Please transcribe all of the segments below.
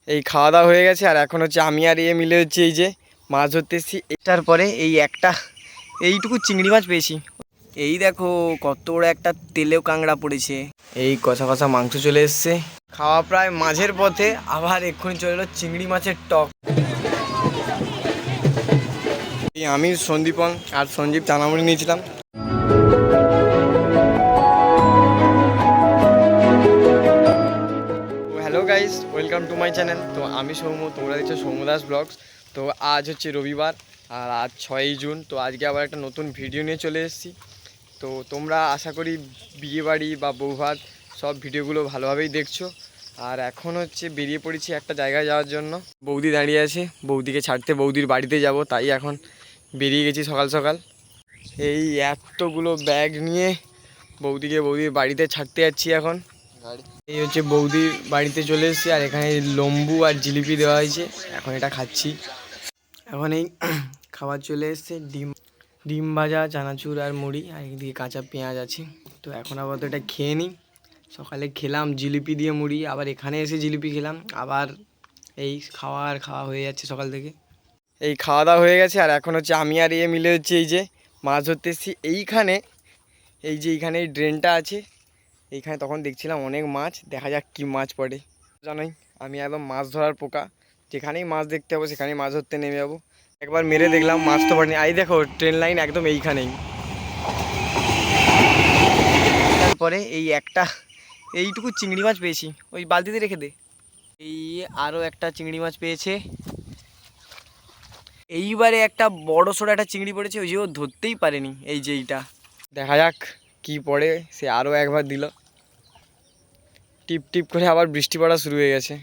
এই খাওয়া দাওয়া হয়ে গেছে আর এখন হচ্ছে আমি আর মিলে হচ্ছে এই যে মাছ ধরতে এসেছি। এটার পরে এই এইটুকু চিংড়ি মাছ পেয়েছি। এই দেখো কত বড় একটা তেলেও কাঁকড়া পড়েছে। এই কষা কষা মাংস চলে এসছে। খাওয়া প্রায় মাঝের পথে, আবার এক্ষুনি চলে এলো চিংড়ি মাছের টক। এই আমি সন্দীপন আর সঞ্জীব চানামুড়ি নিয়েছিলাম। Hello guys, welcome to my channel. তো আমি সৌম্য, তোমরা দেখছো সৌম্য দাস ব্লগস। তো আজ হচ্ছে রবিবার আর আজ 6ই জুন। তো আজকে আবার একটা নতুন ভিডিও নিয়ে চলে এসেছি। তো তোমরা আশা করি বিয়েবাড়ি বা বৌভাত সব ভিডিওগুলো ভালোভাবেই দেখছো। আর এখন হচ্ছে বেরিয়ে পড়েছি একটা জায়গায় যাওয়ার জন্য। বৌদি দাঁড়িয়ে আছে, বৌদিকে ছাড়তে বৌদির বাড়িতে যাব, তাই এখন বেরিয়ে গেছি সকাল সকাল। এই এতগুলো ব্যাগ নিয়ে বৌদির বাড়িতে ছাড়তে যাচ্ছি এখন। এই হচ্ছে বৌদির বাড়িতে চলে এসেছি আর এখানে লম্বু আর জিলিপি দেওয়া হয়েছে, এখন এটা খাচ্ছি। এখন এই খাবার চলে এসছে, ডিম ভাজা, চানাচুর আর মুড়ি, আর একদিকে কাঁচা পেঁয়াজ আছে। তো এখন আপাতত এটা খেয়ে নিই। সকালে খেলাম জিলিপি দিয়ে মুড়ি, আবার এখানে এসে জিলিপি খেলাম, আবার এই খাওয়া হয়ে যাচ্ছে সকাল থেকে। এই খাওয়া দাওয়া হয়ে গেছে আর এখন হচ্ছে আমি আর মিলে হচ্ছে এই যে মাছ ধরতে এসেছি এইখানে। এইখানে এই ড্রেনটা আছে, এইখানে তখন দেখছিলাম অনেক মাছ, দেখা যাক কি মাছ পড়ে। জানোই আমি একদম মাছ ধরার পোকা, যেখানেই মাছ দেখতে পাবো সেখানেই মাছ ধরতে নেমে যাবো। একবার মেরে দেখলাম, মাছ তো পড়েনি। এই দেখো ট্রেন লাইন একদম এইখানেই। তারপরে এইটুকু চিংড়ি মাছ পেয়েছি, ওই বালতিতে রেখে দে। এই আরও একটা চিংড়ি মাছ পেয়েছে। এইবারে একটা বড় সড়ো একটা চিংড়ি পড়েছে, ওই যে ও ধরতেই পারেনি। এই যে এইটা দেখা যাক কি পড়ে। সে আরও একবার দিল, টিপ টিপ করে আবার বৃষ্টি পড়া শুরু হয়ে গেছে।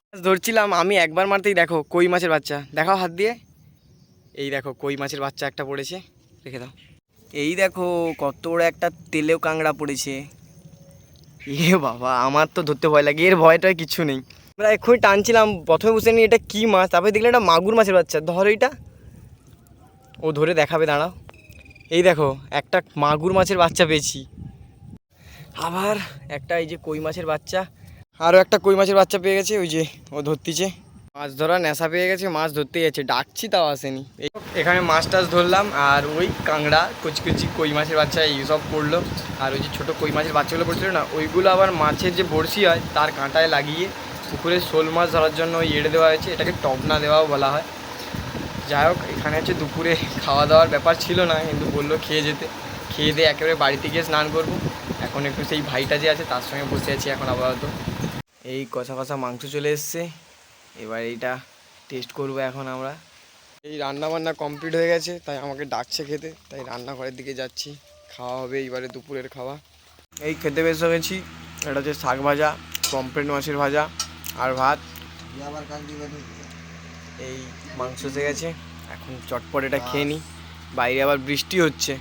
মাছ ধরছিলাম আমি, একবার মারতেই দেখো কই মাছের বাচ্চা, দেখাও হাত দিয়ে। এই দেখো কই মাছের বাচ্চা একটা পড়েছে, রেখে দাও। এই দেখো কত বড় একটা তেলেও কাঁকড়া পড়েছে। এ বাবা, আমার তো ধরতে ভয় লাগে, এর ভয়টা কিছু নেই। আমরা এক্ষুনি টানছিলাম, প্রথমে বুঝতে নিই এটা কী মাছ, তারপরে দেখলাম এটা মাগুর মাছের বাচ্চা। ধরো এইটা, ও ধরে দেখাবে, দাঁড়াও। এই দেখো একটা মাগুর মাছের বাচ্চা পেয়েছি, আবার একটা এই যে কই মাছের বাচ্চা, আরও একটা কই মাছের বাচ্চা পেয়ে গেছে। ওই যে ও ধরতিছে, মাছ ধরা নেশা পেয়ে গেছে, মাছ ধরতে গেছে, ডাকছি তাও আসেনি। এখানে মাছ টাছ ধরলাম আর ওই কাঁকড়া, কুচি কই মাছের বাচ্চা এইসব পড়লো। আর ওই যে ছোটো কই মাছের বাচ্চাগুলো পড়ছিল না, ওইগুলো আবার মাছের যে বড়শি হয় তার কাঁটায় লাগিয়ে পুকুরে শোল মাছ ধরার জন্য ওই এড়ে দেওয়া হয়েছে, এটাকে টবনা দেওয়াও বলা হয়। যাই হোক, এখানে হচ্ছে দুপুরে খাওয়া দাওয়ার ব্যাপার ছিল না, কিন্তু বললো খেয়ে যেতে। খেয়ে দিয়ে একেবারে বাড়িতে গিয়ে স্নান করবো। এখন একটু সেই ভাইটা যে আছে তার সঙ্গে বসে আছি এখন আপাতত। এই কষা কষা মাংস চলে এসছে, এবার এইটা টেস্ট করবো এখন আমরা। এই রান্না বান্না কমপ্লিট হয়ে গেছে, তাই আমাকে ডাকছে খেতে, তাই রান্নাঘরের দিকে যাচ্ছি। খাওয়া হবে এইবারে দুপুরের খাওয়া। এই খেতে বেশ গেছি, এটা হচ্ছে শাক ভাজা, পমফ্রেট মাছের ভাজা আর ভাত। এই মাংস এসে গেছে, এখন চটপট এটা খেয়ে নিই। বাইরে আবার বৃষ্টি হচ্ছে।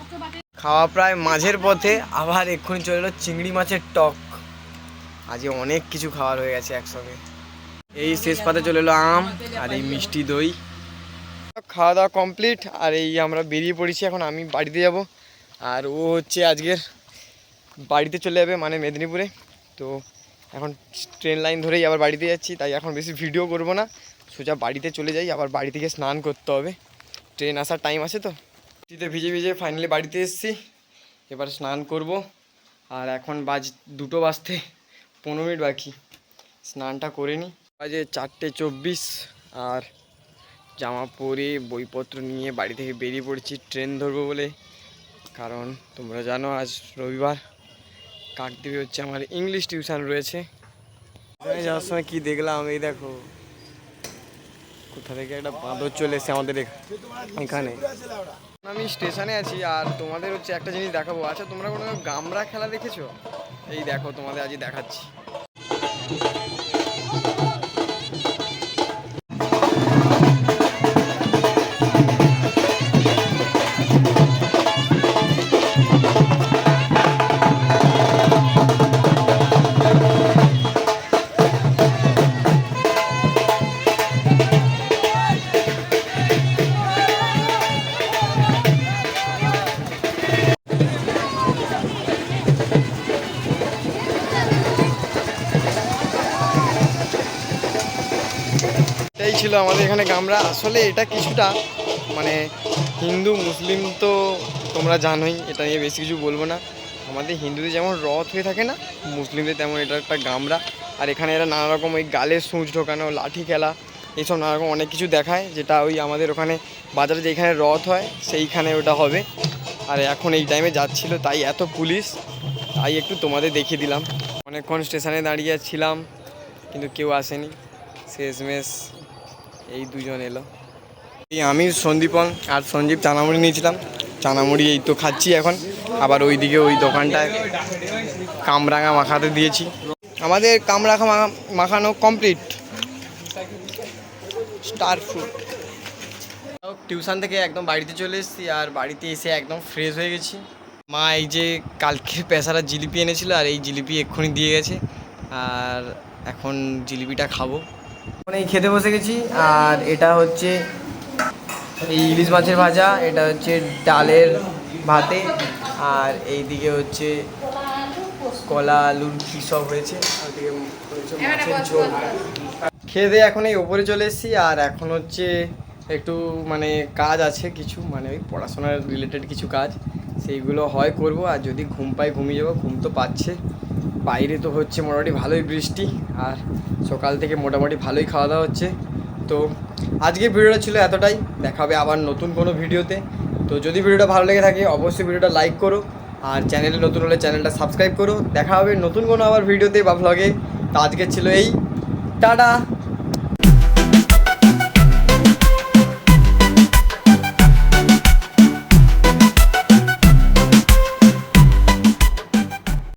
খাওয়া প্রায় মাঝের পথে, আবার এক্ষুনি চলে এলো চিংড়ি মাছের টক। আজকে অনেক কিছু খাওয়ার হয়ে গেছে একসঙ্গে। এই শেষ পাতে চলে এলো আম আর এই মিষ্টি দই। খাওয়া দাওয়া কমপ্লিট আর এই আমরা বেরিয়ে পড়েছি, এখন আমি বাড়িতে যাব আর ও হচ্ছে আজকের বাড়িতে চলে যাবে, মানে মেদিনীপুরে। তো এখন ট্রেন লাইন ধরেই আবার বাড়িতে যাচ্ছি, তাই এখন বেশি ভিডিও করব না, সোজা বাড়িতে চলে যাই। আবার বাড়ি থেকে স্নান করতে হবে, ট্রেন আসার টাইম আছে। তো বৃষ্টিতে ভিজে ভিজে ফাইনালি বাড়িতে এসেছি, এবার স্নান করব। আর এখন 2টো বাজতে 15 মিনিট বাকি, স্নানটা করে নিই। বাজে 4:24 আর জামা পরে বইপত্র নিয়ে বাড়ি থেকে বেরিয়ে পড়েছি ট্রেন ধরবো বলে। কারণ তোমরা জানো আজ রবিবার, কাকদ্বীপে হচ্ছে আমার ইংলিশ টিউশন রয়েছে। যাওয়ার সময় কী দেখলাম, এই দেখো কোথা থেকে একটা বাঁদর চলে এসেছে আমাদের এখানে। আমি স্টেশনে আছি আর তোমাদের হচ্ছে একটা জিনিস দেখাবো। আচ্ছা, তোমরা কোনো গামরা খেলা দেখেছো? এই দেখো তোমাদের আজই দেখাচ্ছি। ছিল আমাদের এখানে গামরা। আসলে এটা কিছুটা মানে হিন্দু মুসলিম তো তোমরা জানোই, এটা নিয়ে বেশি কিছু বলবো না। আমাদের হিন্দুদের যেমন রথ হয়ে থাকে না, মুসলিমদের তেমন এটা একটা গামরা। আর এখানে এরা নানা রকম ওই গালে সূঁচ ঢোকানো, লাঠি খেলা, এইসব নানা রকম অনেক কিছু দেখায়, যেটা ওই আমাদের ওখানে বাজারে যেখানে রথ হয় সেইখানে ওটা হবে। আর এখন এই টাইমে যাচ্ছিল, তাই এত পুলিশ, তাই একটু তোমাদের দেখিয়ে দিলাম। অনেকক্ষণ স্টেশনে দাঁড়িয়ে ছিলাম কিন্তু কেউ আসেনি, শেষমেশ এই দুজন এলো। এই আমি সন্দীপন আর সঞ্জীব চানামুড়ি নিয়েছিলাম, চানামুড়ি এই তো খাচ্ছি এখন। আবার ওইদিকে ওই দোকানটায় কামরাঙা মাখাতে দিয়েছি। আমাদের কামরাঙা মাখানো কমপ্লিট। Star food. টিউশন থেকে একদম বাড়িতে চলে এসেছি, আর বাড়িতে এসে একদম ফ্রেশ হয়ে গেছি। মা এই যে কালকে পেশারা জিলিপি এনেছিল, আর এই জিলিপি এক্ষুনি দিয়ে গেছে, আর এখন জিলিপিটা খাবো। এখন এই খেতে বসে গেছি। আর এটা হচ্ছে এই ইলিশ মাছের ভাজা, এটা হচ্ছে ডালের ভাতে, আর এই দিকে হচ্ছে কলা আলুর কী সব হয়েছে, আর দিকে হচ্ছে মাছের ঝোল। খেয়ে দিয়ে এখন এই ওপরে চলে এসেছি। আর এখন হচ্ছে একটু মানে কাজ আছে কিছু, মানে ওই পড়াশোনার রিলেটেড কিছু কাজ, সেইগুলো হয় করব। আর যদি ঘুম পাই ঘুমিয়ে যাবো, ঘুম তো পাচ্ছে। বাইরে তো হচ্ছে মোটামুটি ভালোই বৃষ্টি, আর সকাল থেকে মোটামুটি ভালোই খাওয়া দাওয়া হচ্ছে। তো আজকের ভিডিওটা ছিল এতটাই, দেখা হবে আবার নতুন কোনো ভিডিওতে। তো যদি ভিডিওটা ভালো লেগে থাকে অবশ্যই ভিডিওটা লাইক করো, আর চ্যানেলে নতুন হলে চ্যানেলটা সাবস্ক্রাইব করো। দেখা হবে নতুন কোনো আবার ভিডিওতে বা ভ্লগে। তো আজকের ছিল এই, টাটা।